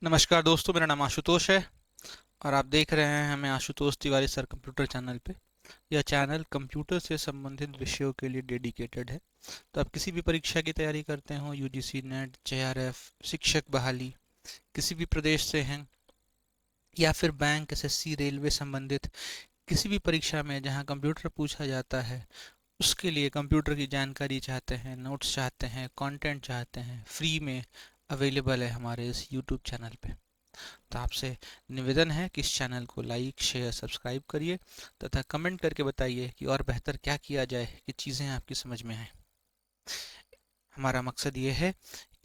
नमस्कार दोस्तों, मेरा नाम आशुतोष है और आप देख रहे हैं हमें Ashutosh Tiwari sir computer channel पे। यह चैनल कंप्यूटर से संबंधित विषयों के लिए डेडिकेटेड है। तो आप किसी भी परीक्षा की तैयारी करते हो, यूजीसी नेट, जेआरएफ, शिक्षक बहाली, किसी भी प्रदेश से हैं, या फिर बैंक, एसएससी, रेलवे संबंधित किसी भी परीक्षा में जहां कंप्यूटर पूछा जाता है, उसके लिए कंप्यूटर की जानकारी चाहते हैं, नोट्स चाहते हैं, कंटेंट चाहते हैं, फ्री में अवेलेबल है हमारे इस यूट्यूब चैनल पे। तो आपसे निवेदन है कि इस चैनल को लाइक, शेयर, सब्सक्राइब करिए तथा कमेंट करके बताइए कि और बेहतर क्या किया जाए कि चीज़ें आपकी समझ में आए। हमारा मकसद ये है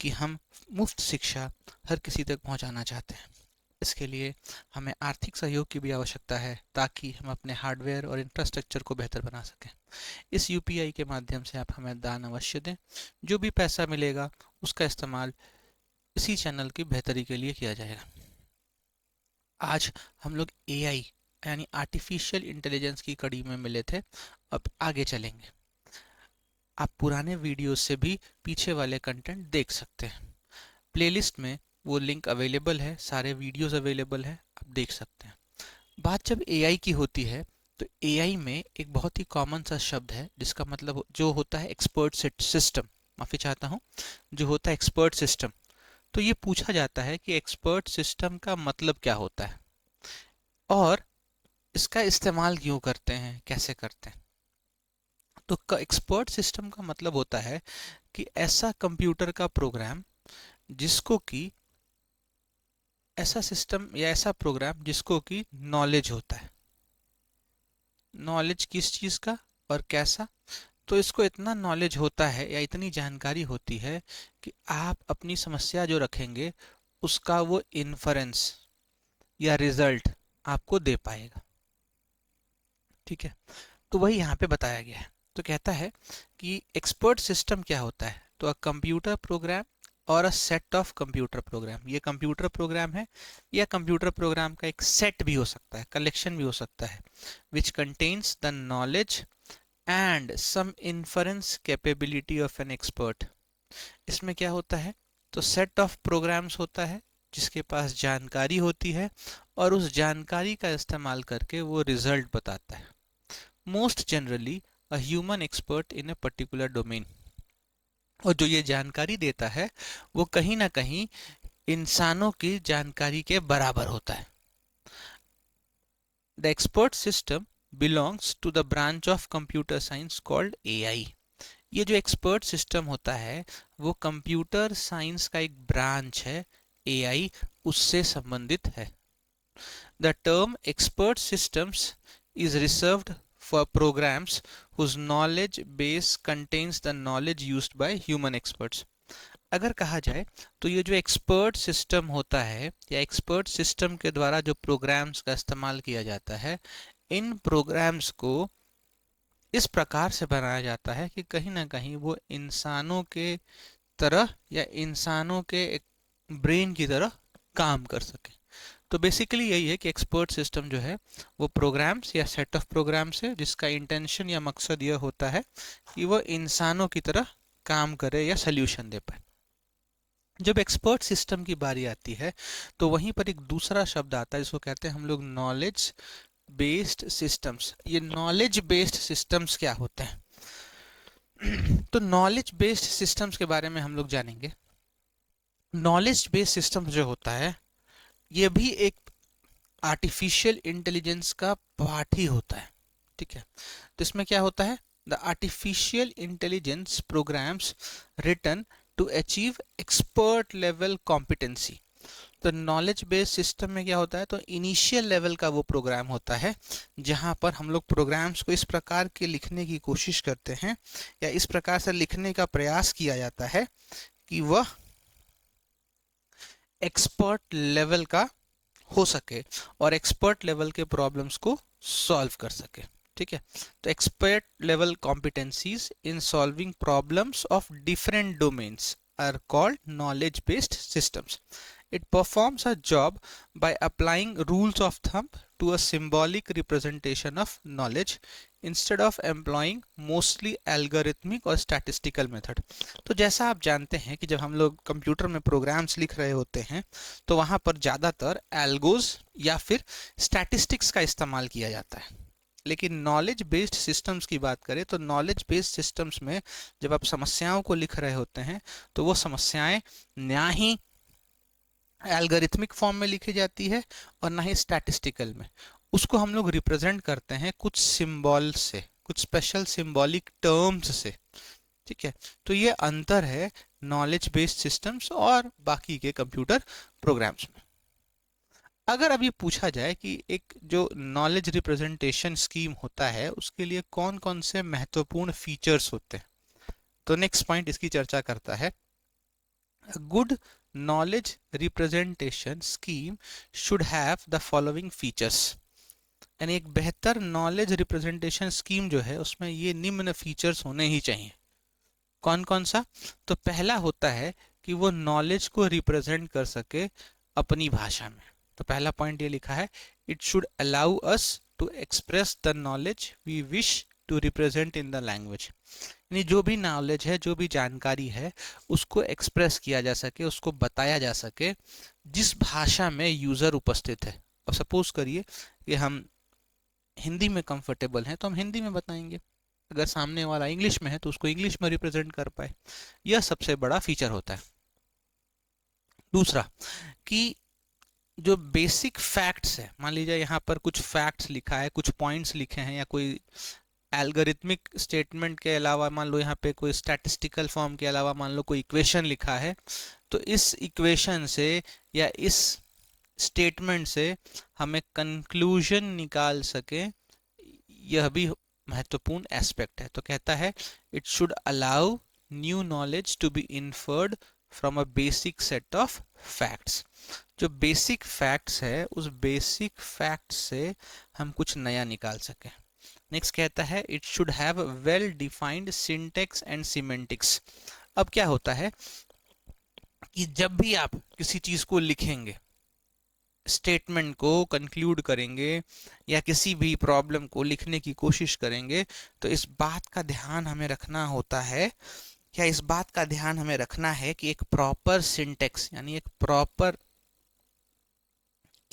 कि हम मुफ्त शिक्षा हर किसी तक पहुंचाना चाहते हैं। इसके लिए हमें आर्थिक सहयोग की भी आवश्यकता है ताकि हम अपने हार्डवेयर और इंफ्रास्ट्रक्चर को बेहतर बना सकें। इस यूपीआई के माध्यम से आप हमें दान अवश्य दें। जो भी पैसा मिलेगा उसका इस्तेमाल इसी चैनल की बेहतरी के लिए किया जाएगा। आज हम लोग एआई यानी आर्टिफिशियल इंटेलिजेंस की कड़ी में मिले थे। अब आगे चलेंगे। आप पुराने वीडियो से भी पीछे वाले कंटेंट देख सकते हैं। प्लेलिस्ट में वो लिंक अवेलेबल है, सारे वीडियोस अवेलेबल है, आप देख सकते हैं। बात जब एआई की होती है तो एआई में एक बहुत ही कॉमन सा शब्द है जिसका मतलब जो होता है एक्सपर्ट सिस्टम। माफ़ी चाहता हूँ, जो होता है एक्सपर्ट सिस्टम। तो ये पूछा जाता है कि एक्सपर्ट सिस्टम का मतलब क्या होता है और इसका इस्तेमाल क्यों करते हैं, कैसे करते हैं। तो एक्सपर्ट सिस्टम का मतलब होता है कि ऐसा कंप्यूटर का प्रोग्राम जिसको कि ऐसा सिस्टम या ऐसा प्रोग्राम जिसको कि नॉलेज होता है। नॉलेज किस चीज़ का और कैसा? तो इसको इतना नॉलेज होता है या इतनी जानकारी होती है कि आप अपनी समस्या जो रखेंगे उसका वो इन्फरेंस या रिजल्ट आपको दे पाएगा। ठीक है, तो वही यहाँ पे बताया गया है। तो कहता है कि एक्सपर्ट सिस्टम क्या होता है, तो अ कंप्यूटर प्रोग्राम और a set of computer program. ये कंप्यूटर प्रोग्राम है या कंप्यूटर प्रोग्राम का एक सेट भी हो सकता है, कलेक्शन भी हो सकता है, which contains the knowledge and some inference capability of an expert. इसमें क्या होता है, तो सेट ऑफ प्रोग्राम्स होता है जिसके पास जानकारी होती है और उस जानकारी का इस्तेमाल करके वो रिजल्ट बताता है। Most generally a human expert in a particular domain. और जो ये जानकारी देता है वो कहीं ना कहीं इंसानों की जानकारी के बराबर होता है। The expert system belongs to the branch of computer science called AI. ये जो एक्सपर्ट सिस्टम होता है वो कंप्यूटर साइंस का एक ब्रांच है, एआई उससे संबंधित है। The term expert systems is reserved for programs whose knowledge base contains the knowledge used by human experts. अगर कहा जाए तो ये जो एक्सपर्ट सिस्टम होता है या एक्सपर्ट सिस्टम के द्वारा जो प्रोग्राम्स का इस्तेमाल किया जाता है, इन प्रोग्राम्स को इस प्रकार से बनाया जाता है कि कहीं ना कहीं वो इंसानों के तरह या इंसानों के ब्रेन की तरह काम कर सके। तो बेसिकली यही है कि एक्सपर्ट सिस्टम जो है वो प्रोग्राम्स या सेट ऑफ प्रोग्राम्स है जिसका इंटेंशन या मकसद यह होता है कि वह इंसानों की तरह काम करे या सोल्यूशन दे पाए। जब एक्सपर्ट सिस्टम की बारी आती है तो वहीं पर एक दूसरा शब्द आता है जिसको कहते हैं हम लोग नॉलेज बेस्ड सिस्टम्स। ये नॉलेज बेस्ड सिस्टम्स क्या होते हैं? तो नॉलेज बेस्ड सिस्टम्स के बारे में हम लोग जानेंगे। नॉलेज बेस्ड सिस्टम जो होता है ये भी एक आर्टिफिशियल इंटेलिजेंस का पार्ट ही होता है। ठीक है, तो इसमें क्या होता है, the artificial intelligence programs written to achieve expert level competency. तो नॉलेज बेस्ड सिस्टम में क्या होता है, तो इनिशियल लेवल का वो प्रोग्राम होता है जहां पर हम लोग प्रोग्राम्स को इस प्रकार के लिखने की कोशिश करते हैं या इस प्रकार से लिखने का प्रयास किया जाता है कि वह एक्सपर्ट लेवल का हो सके और एक्सपर्ट लेवल के प्रॉब्लम्स को सॉल्व कर सके। ठीक है, तो expert level competencies in solving problems of different domains are called knowledge based systems. It performs a job by applying rules of thumb to a symbolic representation of knowledge instead of employing mostly algorithmic और statistical method। तो जैसा आप जानते हैं कि जब हम लोग कंप्यूटर में प्रोग्राम्स लिख रहे होते हैं तो वहाँ पर ज़्यादातर एल्गोज या फिर स्टैटिस्टिक्स का इस्तेमाल किया जाता है। लेकिन नॉलेज बेस्ड सिस्टम्स की बात करें तो नॉलेज बेस्ड सिस्टम्स में जब आप समस्याओं को लिख रहे होते हैं तो वो समस्याएं ना ही एल्गोरिथमिक फॉर्म में लिखी जाती है और ना ही स्टैटिस्टिकल में। उसको हम लोग रिप्रेजेंट करते हैं कुछ सिंबल से, कुछ स्पेशल सिंबॉलिक टर्म्स से। ठीक है, तो ये अंतर है नॉलेज बेस्ड सिस्टम्स और बाकी के कंप्यूटर प्रोग्राम्स में। अगर अभी पूछा जाए कि एक जो नॉलेज रिप्रेजेंटेशन स्कीम होता है उसके लिए कौन कौन से महत्वपूर्ण फीचर्स होते हैं, तो नेक्स्ट पॉइंट इसकी चर्चा करता है, good knowledge representation scheme should have the following features। यानी एक बेहतर नॉलेज रिप्रेजेंटेशन स्कीम जो है उसमें ये निम्न फीचर्स होने ही चाहिए। कौन कौन सा? तो पहला होता है कि वो नॉलेज को रिप्रेजेंट कर सके अपनी भाषा में। तो पहला पॉइंट ये लिखा है, it should allow us to express the knowledge we wish to represent in the language. यानी जो भी नॉलेज है, जो भी जानकारी है, उसको एक्सप्रेस किया जा सके, उसको बताया जा सके जिस भाषा में यूज़र उपस्थित है। अब सपोज करिए कि हम हिंदी में कंफर्टेबल हैं तो हम हिंदी में बताएंगे, अगर सामने वाला इंग्लिश में है तो उसको इंग्लिश में रिप्रेजेंट कर पाए। यह सबसे बड़ा फीचर होता है। दूसरा कि जो बेसिक फैक्ट्स है, मान लीजिए यहाँ पर कुछ फैक्ट्स लिखा है, कुछ पॉइंट्स लिखे हैं या कोई एल्गोरिथमिक स्टेटमेंट के अलावा मान लो यहाँ पे कोई स्टैटिस्टिकल फॉर्म के अलावा मान लो कोई इक्वेशन लिखा है, तो इस इक्वेशन से या इस स्टेटमेंट से हमें कंक्लूजन निकाल सके, यह भी महत्वपूर्ण एस्पेक्ट है। तो कहता है it should allow new knowledge to be inferred from a basic set of facts. जो बेसिक फैक्ट्स है उस बेसिक फैक्ट्स से हम कुछ नया निकाल सकें। नेक्स्ट कहता है it should have well defined syntax and semantics. अब क्या होता है कि जब भी आप किसी चीज को लिखेंगे, स्टेटमेंट को कंक्लूड करेंगे या किसी भी प्रॉब्लम को लिखने की कोशिश करेंगे, तो इस बात का ध्यान हमें रखना होता है, क्या इस बात का ध्यान हमें रखना है कि एक प्रॉपर सिंटेक्स यानी एक प्रॉपर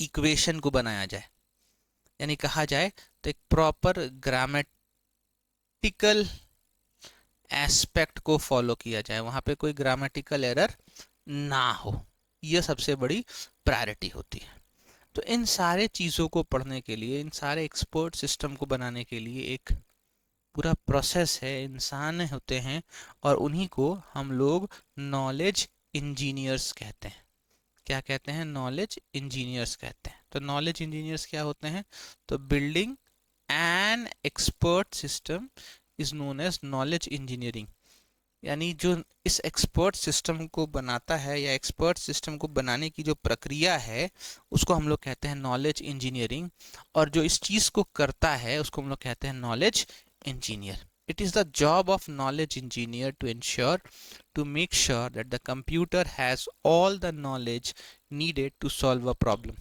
इक्वेशन को बनाया जाए, यानी कहा जाए तो एक प्रॉपर ग्रामेटिकल एस्पेक्ट को फॉलो किया जाए, वहां पे कोई ग्रामेटिकल एरर ना हो। यह सबसे बड़ी प्रायोरिटी होती है। तो इन सारे चीज़ों को पढ़ने के लिए, इन सारे एक्सपर्ट सिस्टम को बनाने के लिए एक पूरा प्रोसेस है, इंसान होते हैं और उन्हीं को हम लोग नॉलेज इंजीनियर्स कहते हैं। क्या कहते हैं? नॉलेज इंजीनियर्स कहते हैं। तो नॉलेज इंजीनियर्स क्या होते हैं? तो building an expert system is known as knowledge engineering. यानी जो इस एक्सपर्ट सिस्टम को बनाता है या एक्सपर्ट सिस्टम को बनाने की जो प्रक्रिया है उसको हम लोग कहते हैं नॉलेज इंजीनियरिंग, और जो इस चीज़ को करता है उसको हम लोग कहते हैं knowledge engineer. It is the job of knowledge engineer to make sure that the computer has all the knowledge needed to solve a problem।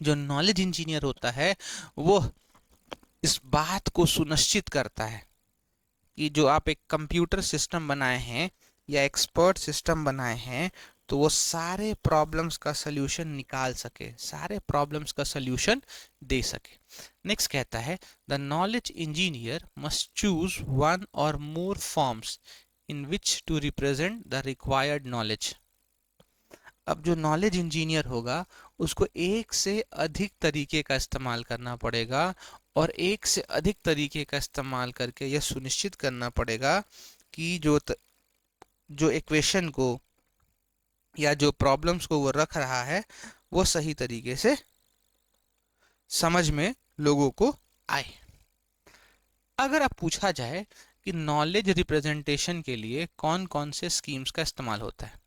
जो नॉलेज इंजीनियर होता है वो इस बात को सुनिश्चित करता है कि जो आप एक कंप्यूटर सिस्टम बनाए हैं या एक्सपर्ट सिस्टम बनाए हैं तो वो सारे प्रॉब्लम्स का सल्यूशन निकाल सके, सारे प्रॉब्लम्स का सल्यूशन दे सके। नेक्स्ट कहता है the knowledge engineer must choose one और more forms in which to represent the required knowledge. अब जो नॉलेज इंजीनियर होगा उसको एक से अधिक तरीके का इस्तेमाल करना पड़ेगा और एक से अधिक तरीके का इस्तेमाल करके यह सुनिश्चित करना पड़ेगा कि जो इक्वेशन को या जो प्रॉब्लम्स को वो रख रहा है वो सही तरीके से समझ में लोगों को आए। अगर अब पूछा जाए कि नॉलेज रिप्रेजेंटेशन के लिए कौन कौन से स्कीम्स का इस्तेमाल होता है,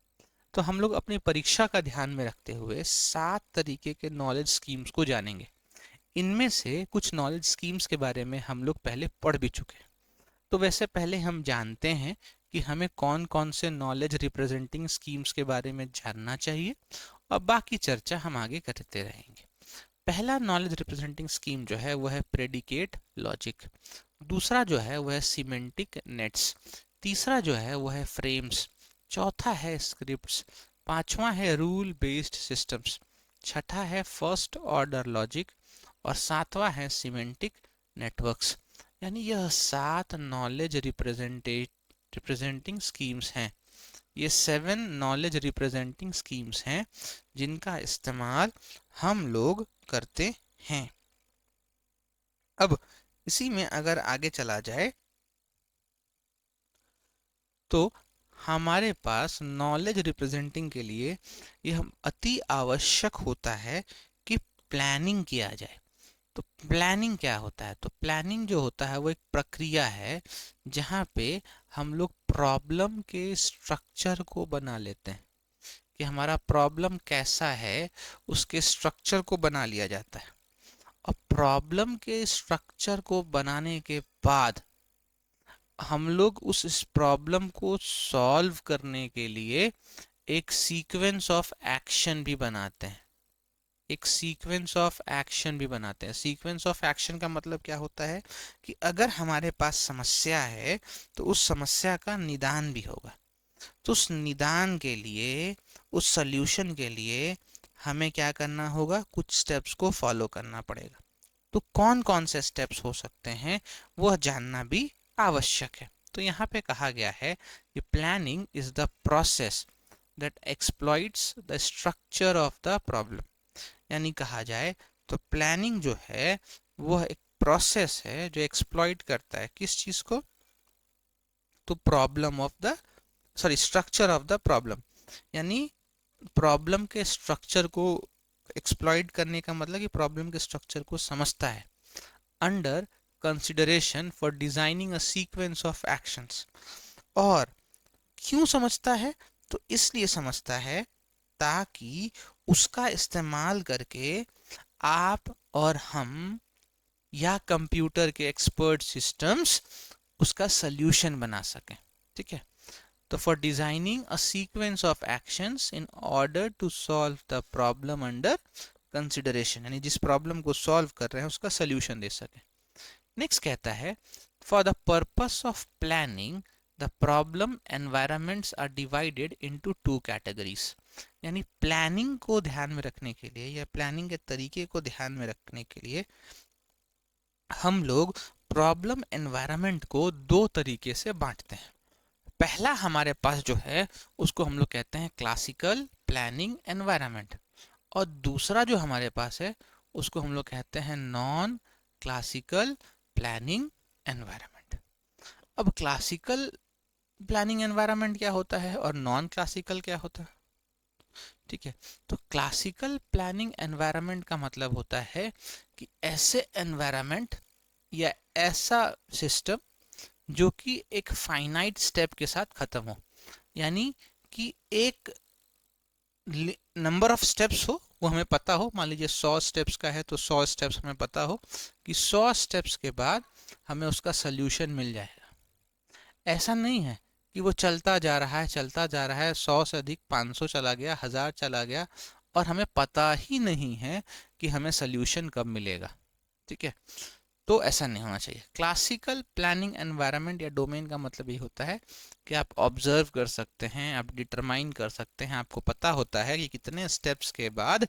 तो हम लोग अपनी परीक्षा का ध्यान में रखते हुए 7 तरीके के नॉलेज स्कीम्स को जानेंगे। इनमें से कुछ नॉलेज स्कीम्स के बारे में हम लोग पहले पढ़ भी चुके हैं, तो वैसे पहले हम जानते हैं कि हमें कौन कौन से नॉलेज रिप्रेजेंटिंग स्कीम्स के बारे में जानना चाहिए और बाकी चर्चा हम आगे करते रहेंगे। पहला नॉलेज रिप्रेजेंटिंग स्कीम जो है वो है प्रेडिकेट लॉजिक, दूसरा जो है वो है सिमेंटिक नेट्स, तीसरा जो है वो है फ्रेम्स, चौथा है स्क्रिप्ट्स, पांचवा है रूल बेस्ड सिस्टम्स, छठा है फर्स्ट ऑर्डर लॉजिक और सातवां है सिमेंटिक नेटवर्क्स। यानी यह 7 नॉलेज रिप्रेजेंटिंग स्कीम्स हैं। ये 7 नॉलेज रिप्रेजेंटिंग स्कीम्स हैं जिनका इस्तेमाल हम लोग करते हैं। अब इसी में अगर आगे चला जाए तो हमारे पास नॉलेज रिप्रेजेंटिंग के लिए यह अति आवश्यक होता है कि प्लानिंग किया जाए। तो प्लानिंग क्या होता है? तो प्लानिंग जो होता है वो एक प्रक्रिया है जहाँ पे हम लोग प्रॉब्लम के स्ट्रक्चर को बना लेते हैं कि हमारा प्रॉब्लम कैसा है, उसके स्ट्रक्चर को बना लिया जाता है। और प्रॉब्लम के स्ट्रक्चर को बनाने के बाद हम लोग उस प्रॉब्लम को सॉल्व करने के लिए एक सीक्वेंस ऑफ एक्शन भी बनाते हैं। एक सीक्वेंस ऑफ एक्शन भी बनाते हैं। सीक्वेंस ऑफ एक्शन का मतलब क्या होता है कि अगर हमारे पास समस्या है तो उस समस्या का निदान भी होगा। तो उस निदान के लिए, उस सॉल्यूशन के लिए हमें क्या करना होगा? कुछ स्टेप्स को फॉलो करना पड़ेगा। तो कौन कौन से स्टेप्स हो सकते हैं वह जानना भी आवश्यक है। तो यहाँ पे कहा गया है कि planning is the process that exploits the structure of the problem. यानी कहा जाए तो प्लानिंग जो है वह एक प्रोसेस है जो एक्सप्लॉइट करता है किस चीज को? तो problem of the structure of the problem. यानी प्रॉब्लम के स्ट्रक्चर को एक्सप्लॉइट करने का मतलब कि प्रॉब्लम के स्ट्रक्चर को समझता है under consideration for designing a sequence of actions. और क्यों समझता है? तो इसलिए समझता है ताकि उसका इस्तेमाल करके आप और हम या कंप्यूटर के एक्सपर्ट सिस्टम्स उसका सल्यूशन बना सकें। ठीक है, तो for designing a sequence of actions in order to solve the problem under consideration, यानी जिस प्रॉब्लम को सॉल्व कर रहे हैं उसका सल्यूशन दे सके। नेक्स्ट कहता है for the purpose of planning the problem environments are divided into 2 categories. यानी प्लानिंग को ध्यान में रखने के लिए या प्लानिंग के तरीके को ध्यान में रखने के लिए हम लोग प्रॉब्लम एनवायरमेंट को 2 तरीके से बांटते हैं। पहला हमारे पास जो है उसको हम लोग कहते हैं क्लासिकल प्लानिंग एनवायरनमेंट, और दूसरा जो हमारे पास है उसको हम लोग कहते हैं नॉन क्लासिकल प्लानिंग एनवायरनमेंट। अब क्लासिकल प्लानिंग एनवायरनमेंट क्या होता है और नॉन क्लासिकल क्या होता है? ठीक है, तो क्लासिकल प्लानिंग एनवायरनमेंट का मतलब होता है कि ऐसे एनवायरनमेंट या ऐसा सिस्टम जो कि एक फाइनाइट स्टेप के साथ खत्म हो। यानी कि एक नंबर ऑफ स्टेप्स हो, वो हमें पता हो। मान लीजिए 100 स्टेप्स का है तो 100 स्टेप्स हमें पता हो कि 100 स्टेप्स के बाद हमें उसका सल्यूशन मिल जाएगा। ऐसा नहीं है कि वो चलता जा रहा है, चलता जा रहा है, 100 से अधिक 500 चला गया, 1000 चला गया और हमें पता ही नहीं है कि हमें सल्यूशन कब मिलेगा। ठीक है, तो ऐसा नहीं होना चाहिए। क्लासिकल प्लानिंग एनवायरनमेंट या डोमेन का मतलब ये होता है कि आप ऑब्जर्व कर सकते हैं, आप डिटरमाइन कर सकते हैं, आपको पता होता है कि कितने स्टेप्स के बाद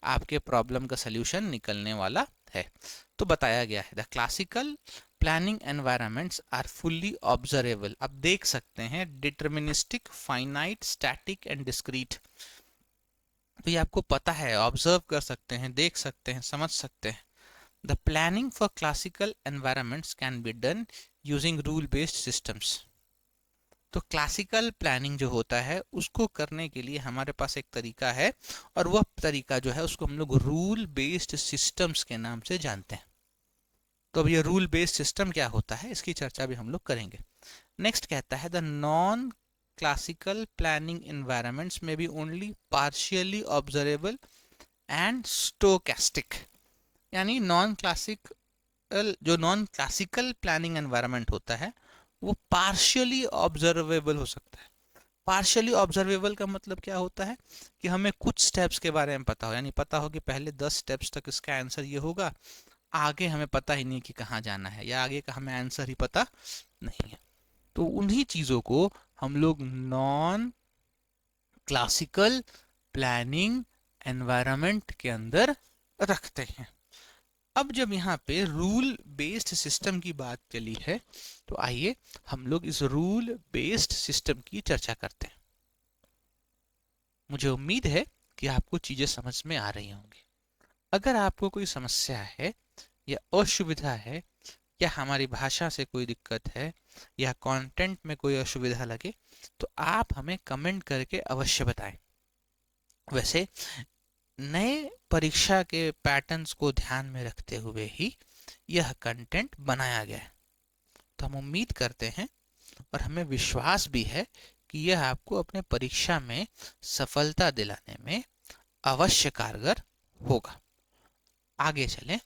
आपके प्रॉब्लम का सल्यूशन निकलने वाला है। तो बताया गया है the classical planning environments are fully observable. आप देख सकते हैं, deterministic, finite, static and discrete. तो ये आपको पता है, ऑब्जर्व कर सकते हैं, देख सकते हैं, समझ सकते हैं। The planning for classical environments can be done using rule-based systems. तो क्लासिकल प्लानिंग जो होता है उसको करने के लिए हमारे पास एक तरीका है, और वह तरीका जो है उसको हम लोग रूल बेस्ड सिस्टम्स के नाम से जानते हैं। तो अब ये रूल बेस्ड सिस्टम क्या होता है इसकी चर्चा भी हम लोग करेंगे। नेक्स्ट कहता है the non classical planning environments में be only partially observable and stochastic. यानी नॉन क्लासिकल प्लानिंग एनवायरनमेंट होता है वो पार्शियली ऑब्जर्वेबल हो सकता है। पार्शियली ऑब्जर्वेबल का मतलब क्या होता है कि हमें कुछ स्टेप्स के बारे में पता हो, यानी पता हो कि पहले 10 स्टेप्स तक इसका आंसर ये होगा, आगे हमें पता ही नहीं कि कहाँ जाना है या आगे का हमें आंसर ही पता नहीं है। तो उन्हीं चीज़ों को हम लोग नॉन क्लासिकल प्लानिंग एनवायरनमेंट के अंदर रखते हैं। अब जब यहाँ पे रूल बेस्ड सिस्टम की बात चली है, तो आइए हम लोग इस रूल बेस्ड सिस्टम की चर्चा करते हैं। मुझे उम्मीद है कि आपको चीजें समझ में आ रही होंगी। अगर आपको कोई समस्या है या असुविधा है या हमारी भाषा से कोई दिक्कत है या कंटेंट में कोई असुविधा लगे, तो आप हमें कमेंट करके अवश्य बताएं। वैसे नए परीक्षा के पैटर्न्स को ध्यान में रखते हुए ही यह कंटेंट बनाया गया है। तो हम उम्मीद करते हैं और हमें विश्वास भी है कि यह आपको अपने परीक्षा में सफलता दिलाने में अवश्य कारगर होगा। आगे चलें।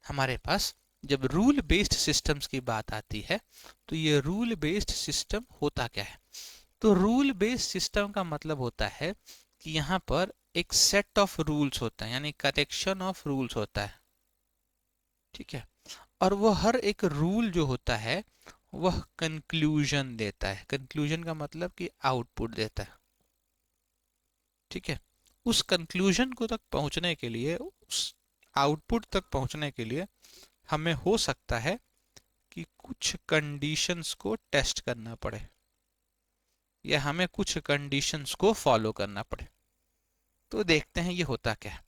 हमारे पास जब रूल बेस्ड सिस्टम्स की बात आती है, तो ये रूल बेस्ड सिस्टम होता क्या है? तो रूल बेस्ड सिस्टम का मतलब होता है कि यहाँ पर एक सेट ऑफ रूल्स होता है, यानी कलेक्शन ऑफ रूल्स होता है, ठीक है। और वो हर एक रूल जो होता है वह कंक्लूजन देता है। कंक्लूजन का मतलब कि आउटपुट देता है, ठीक है। उस कंक्लूजन को तक पहुंचने के लिए, उस आउटपुट तक पहुंचने के लिए हमें हो सकता है कि कुछ कंडीशंस को टेस्ट करना पड़े या हमें कुछ कंडीशंस को फॉलो करना पड़े। तो देखते हैं ये होता क्या है।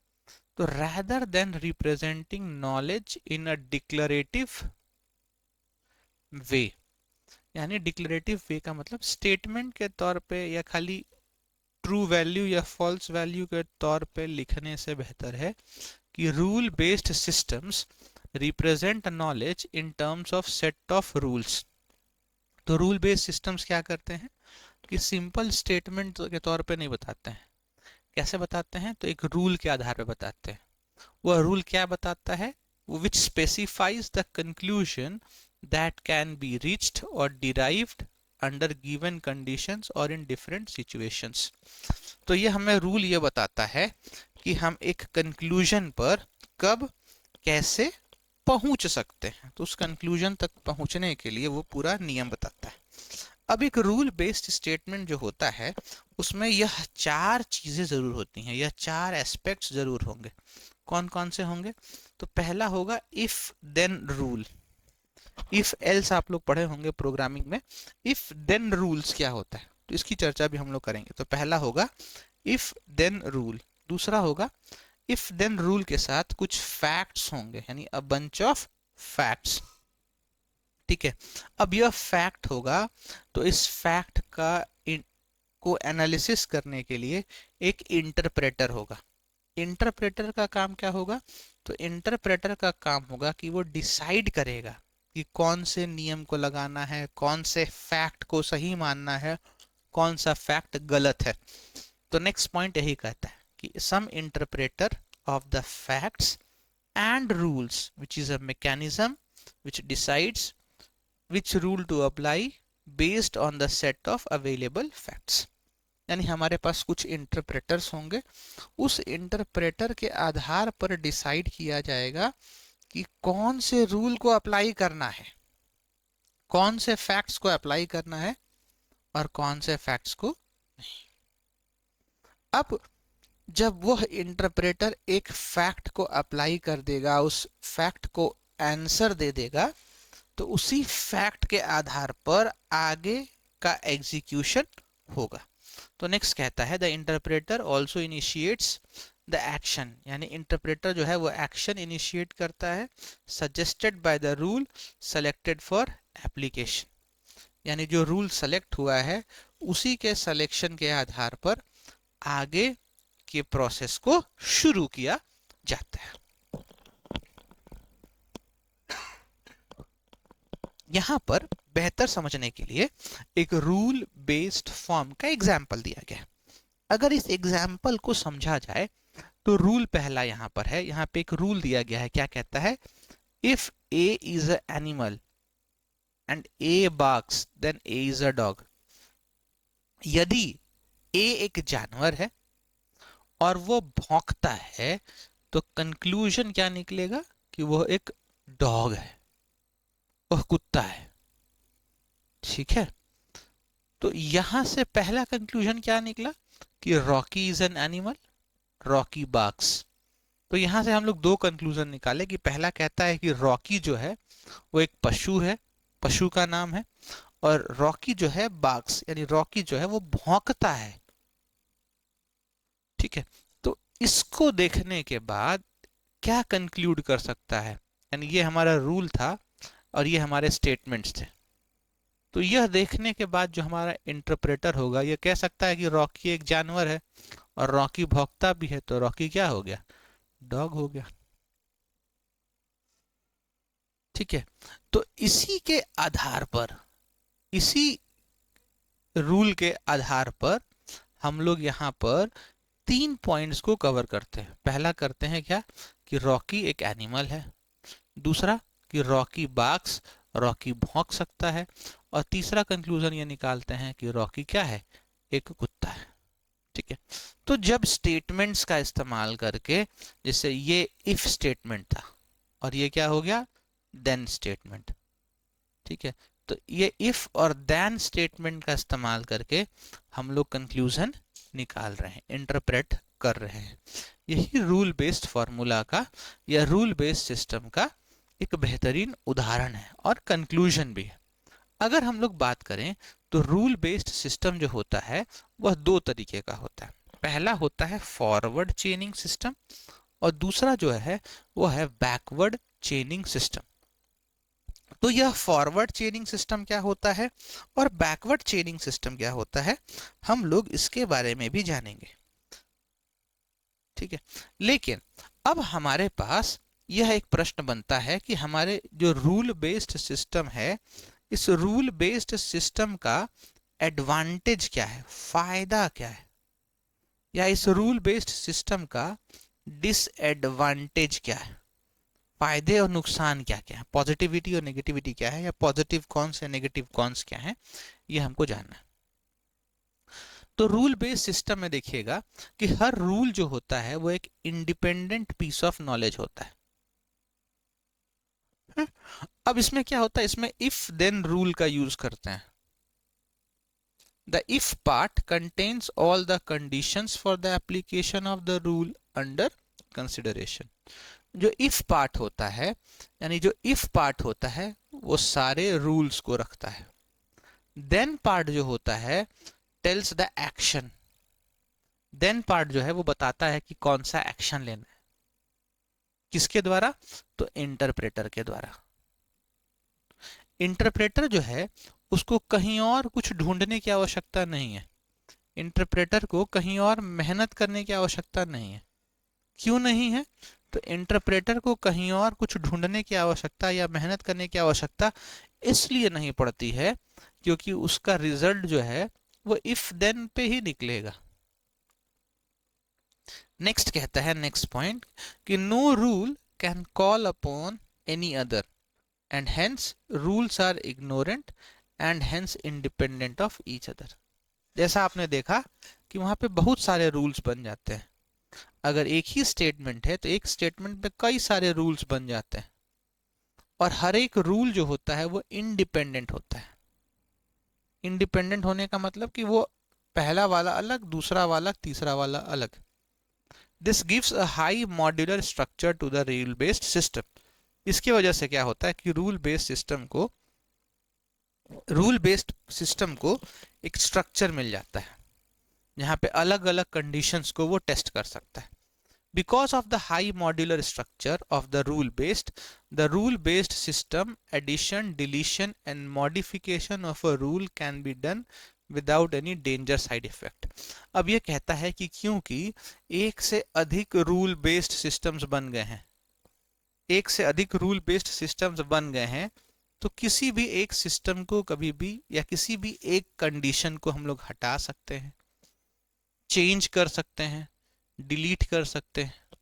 तो rather than representing knowledge in a declarative way, यानी डिक्लेरेटिव वे का मतलब स्टेटमेंट के तौर पे या खाली ट्रू वैल्यू या फॉल्स वैल्यू के तौर पे लिखने से बेहतर है कि rule based systems represent knowledge in terms of set of rules. तो रूल बेस्ड सिस्टम्स क्या करते हैं कि सिंपल स्टेटमेंट के तौर पे नहीं बताते हैं। कैसे बताते हैं? तो एक रूल के आधार पे बताते हैं। वह रूल क्या बताता है? which specifies the conclusion that can be reached or derived under given conditions or in different situations। तो ये हमें रूल ये बताता है कि हम एक कंक्लूजन पर कब कैसे पहुंच सकते हैं। तो उस कंक्लूजन तक पहुंचने के लिए वो पूरा नियम बताता है। अब एक रूल बेस्ड स्टेटमेंट जो होता है उसमें यह चार चीजें जरूर होती हैं, यह चार एस्पेक्ट्स जरूर होंगे। कौन कौन से होंगे? तो पहला होगा if then rule. If else आप लोग पढ़े होंगे प्रोग्रामिंग में। इफ देन रूल्स क्या होता है, तो इसकी चर्चा भी हम लोग करेंगे। तो पहला होगा इफ देन रूल। दूसरा होगा इफ देन रूल के साथ कुछ फैक्ट्स होंगे, यानी अ बंच ऑफ फैक्ट्स, ठीक है। अब यह फैक्ट होगा तो इस फैक्ट को एनालिसिस करने के लिए एक इंटरप्रेटर होगा। इंटरप्रेटर का काम क्या होगा? तो इंटरप्रेटर का काम होगा कि वो डिसाइड करेगा कि कौन से नियम को लगाना है, कौन से फैक्ट को सही मानना है, कौन सा फैक्ट गलत है। तो नेक्स्ट पॉइंट यही कहता है कि some interpreter of the facts and rules which is a mechanism which decides which rule to apply based on the set of available facts। यानी हमारे पास कुछ इंटरप्रेटर्स होंगे, उस इंटरप्रेटर के आधार पर डिसाइड किया जाएगा कि कौन से रूल को अप्लाई करना है, कौन से फैक्ट्स को अप्लाई करना है और कौन से फैक्ट्स को नहीं। अब जब वह इंटरप्रेटर एक फैक्ट को अप्लाई कर देगा, उस फैक्ट को आंसर दे देगा, तो उसी फैक्ट के आधार पर आगे का एग्जीक्यूशन होगा। तो नेक्स्ट कहता है the interpreter also initiates the action, यानी इंटरप्रेटर जो है वो एक्शन इनिशिएट करता है suggested by the rule selected for application, यानी जो रूल सेलेक्ट हुआ है उसी के सिलेक्शन के आधार पर आगे के प्रोसेस को शुरू किया जाता है। यहाँ पर बेहतर समझने के लिए एक रूल बेस्ड फॉर्म का एग्जाम्पल दिया गया। अगर इस एग्जाम्पल को समझा जाए तो रूल पहला यहाँ पर है, यहाँ पे एक रूल दिया गया है। क्या कहता है? If A is a animal and A barks, then A is a dog. यदि A एक जानवर है और वो भौंकता है तो कंक्लूजन क्या निकलेगा कि वो एक डॉग है, वह कुत्ता है। ठीक है, तो यहां से पहला कंक्लूजन क्या निकला कि Rocky is an animal, Rocky barks. तो यहां से हम लोग दो कंक्लूजन निकाले कि पहला कहता है कि रॉकी जो है वो एक पशु है, पशु का नाम है, और रॉकी जो है बार्क्स यानी रॉकी जो है वो भौंकता है। ठीक है, तो इसको देखने के बाद क्या कंक्लूड कर सकता है, यानी ये हमारा रूल था और ये हमारे स्टेटमेंट्स थे। तो यह देखने के बाद जो हमारा इंटरप्रेटर होगा ये कह सकता है कि रॉकी एक जानवर है और रॉकी भौंकता भी है, तो रॉकी क्या हो गया, डॉग हो गया। ठीक है, तो इसी के आधार पर, इसी रूल के आधार पर हम लोग यहाँ पर 3 पॉइंट्स को कवर करते हैं। पहला करते हैं क्या कि रॉकी एक एनिमल है, दूसरा कि रॉकी बार्क्स, रॉकी भौंक सकता है, और तीसरा कंक्लूजन ये निकालते हैं कि रॉकी क्या है, एक कुत्ता है। ठीक है, तो जब स्टेटमेंट्स का इस्तेमाल करके, जैसे ये इफ स्टेटमेंट था और ये क्या हो गया, देन स्टेटमेंट। ठीक है, तो ये इफ और देन स्टेटमेंट का इस्तेमाल करके हम लोग कंक्लूजन निकाल रहे हैं, इंटरप्रेट कर रहे हैं। यही रूल बेस्ड फॉर्मूला का या रूल बेस्ड सिस्टम का एक बेहतरीन उदाहरण है और कंक्लूजन भी है। अगर हम लोग बात करें तो रूल बेस्ड सिस्टम जो होता है वह दो तरीके का होता है। पहला होता है फॉरवर्ड चेनिंग सिस्टम और दूसरा जो है वो है बैकवर्ड चेनिंग सिस्टम। तो यह फॉरवर्ड चेनिंग सिस्टम क्या होता है और बैकवर्ड चेनिंग सिस्टम क्या होता है, हम लोग इसके बारे में भी जानेंगे। ठीक है, लेकिन अब हमारे पास यह एक प्रश्न बनता है कि हमारे जो रूल बेस्ड सिस्टम है, इस रूल बेस्ड सिस्टम का एडवांटेज क्या है, फायदा क्या है, या इस रूल बेस्ड सिस्टम का डिसएडवांटेज क्या है, फायदे और नुकसान क्या क्या है, पॉजिटिविटी और नेगेटिविटी क्या है, या पॉजिटिव कॉन्स या नेगेटिव कॉन्स क्या है, ये हमको जानना है। तो रूल बेस्ड सिस्टम में देखिएगा कि हर रूल जो होता है वो एक इंडिपेंडेंट पीस ऑफ नॉलेज होता है। अब इसमें क्या होता है, इसमें इफ देन रूल का यूज करते हैं। The if part contains all the conditions for the application of the rule under consideration. जो if part होता है, यानी जो if part होता है वो सारे rules को रखता है। then part जो होता है tells the action. then part जो है वो बताता है कि कौन सा एक्शन लेना है, किसके द्वारा, तो इंटरप्रेटर के द्वारा। इंटरप्रेटर जो है उसको कहीं और कुछ ढूंढने की आवश्यकता नहीं है, इंटरप्रेटर को कहीं और मेहनत करने की आवश्यकता नहीं है। क्यों नहीं है, तो इंटरप्रेटर को कहीं और कुछ ढूंढने की आवश्यकता या मेहनत करने की आवश्यकता इसलिए नहीं पड़ती है क्योंकि उसका रिजल्ट जो है वो इफ देन पे ही निकलेगा। नेक्स्ट कहता है, नेक्स्ट पॉइंट, कि no rule can call upon any other and hence rules are ignorant and hence independent of each other. जैसा आपने देखा कि वहां पे बहुत सारे रूल्स बन जाते हैं। अगर एक ही स्टेटमेंट है तो एक स्टेटमेंट में कई सारे रूल्स बन जाते हैं और हर एक रूल जो होता है वो इंडिपेंडेंट होता है। इंडिपेंडेंट होने का मतलब कि वो पहला वाला अलग, दूसरा वाला, तीसरा वाला अलग। This gives a high modular structure to the rule based system. इसकी वजह से क्या होता है कि रूल बेस्ड सिस्टम को एक स्ट्रक्चर मिल जाता है जहां पे अलग अलग कंडीशंस को वो टेस्ट कर सकता है। Because of the high modular structure of the rule-based system, addition, deletion and modification of a rule can be done without any danger side effect. अब ये कहता है कि क्योंकि एक से अधिक रूल बेस्ड सिस्टम्स बन गए हैं, एक से अधिक रूल बेस्ड सिस्टम्स बन गए हैं, तो किसी भी एक सिस्टम को कभी भी या किसी भी एक कंडीशन को हम लोग हटा सकते हैं, चेंज कर सकते हैं, डिलीट कर सकते हैं।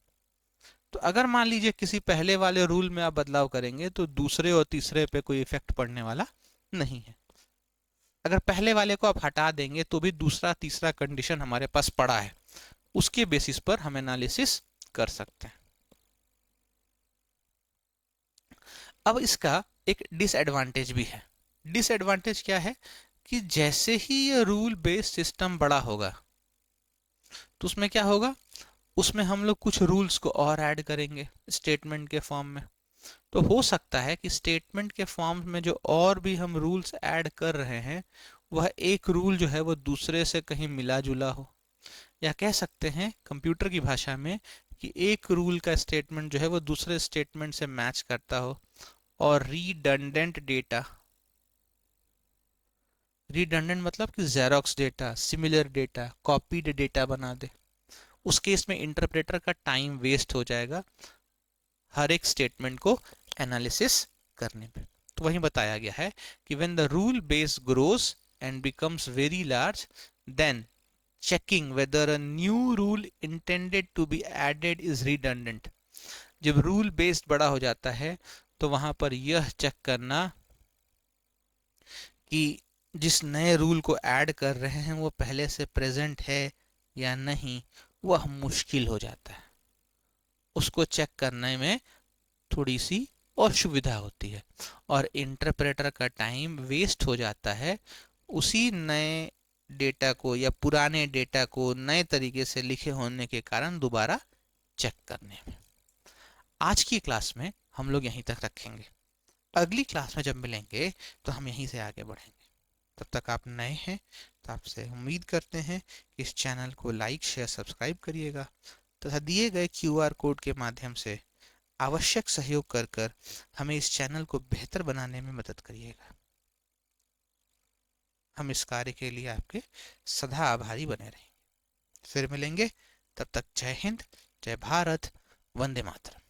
तो अगर मान लीजिए किसी पहले वाले रूल में आप बदलाव करेंगे तो दूसरे और तीसरे पे कोई इफेक्ट पड़ने वाला नहीं है। अगर पहले वाले को आप हटा देंगे तो भी दूसरा तीसरा कंडीशन हमारे पास पड़ा है, उसके बेसिस पर हम एनालिसिस कर सकते हैं। अब इसका एक डिसएडवांटेज भी है। डिसएडवांटेज क्या है कि जैसे ही ये रूल बेस्ड सिस्टम बड़ा होगा तो उसमें क्या होगा, उसमें हम लोग कुछ रूल्स को और ऐड करेंगे स्टेटमेंट के फॉर्म में। तो हो सकता है कि स्टेटमेंट के फॉर्म में जो और भी हम रूल्स ऐड कर रहे हैं वह एक रूल जो है वो दूसरे से कहीं मिला जुला हो, या कह सकते हैं कंप्यूटर की भाषा में कि एक रूल का स्टेटमेंट जो है वो दूसरे स्टेटमेंट से मैच करता हो, और रिडंडेंट डेटा, रिडंडेंट मतलब कि xerox data, similar data, copied data बना दे। उस केस में इंटरप्रेटर का टाइम वेस्ट हो जाएगा हर एक स्टेटमेंट को एनालिसिस करने पे। तो वही बताया गया है कि when the rule base grows and becomes very large, then checking whether a new rule intended to be added is redundant। जब रूल बेस्ड बड़ा हो जाता है तो वहां पर यह चेक करना कि जिस नए रूल को ऐड कर रहे हैं वो पहले से प्रेजेंट है या नहीं, वह मुश्किल हो जाता है। उसको चेक करने में थोड़ी सी असुविधा होती है और इंटरप्रेटर का टाइम वेस्ट हो जाता है उसी नए डेटा को या पुराने डेटा को नए तरीके से लिखे होने के कारण दोबारा चेक करने में। आज की क्लास में हम लोग यहीं तक रखेंगे। अगली क्लास में जब मिलेंगे तो हम यहीं से आगे बढ़ेंगे। तब तक आप नए हैं तो आपसे उम्मीद करते हैं कि इस चैनल को लाइक शेयर सब्सक्राइब करिएगा तथा दिए गए क्यूआर कोड के माध्यम से आवश्यक सहयोग कर कर हमें इस चैनल को बेहतर बनाने में मदद करिएगा। हम इस कार्य के लिए आपके सदा आभारी बने रहेंगे। फिर मिलेंगे, तब तक जय हिंद, जय भारत, वंदे मातरम।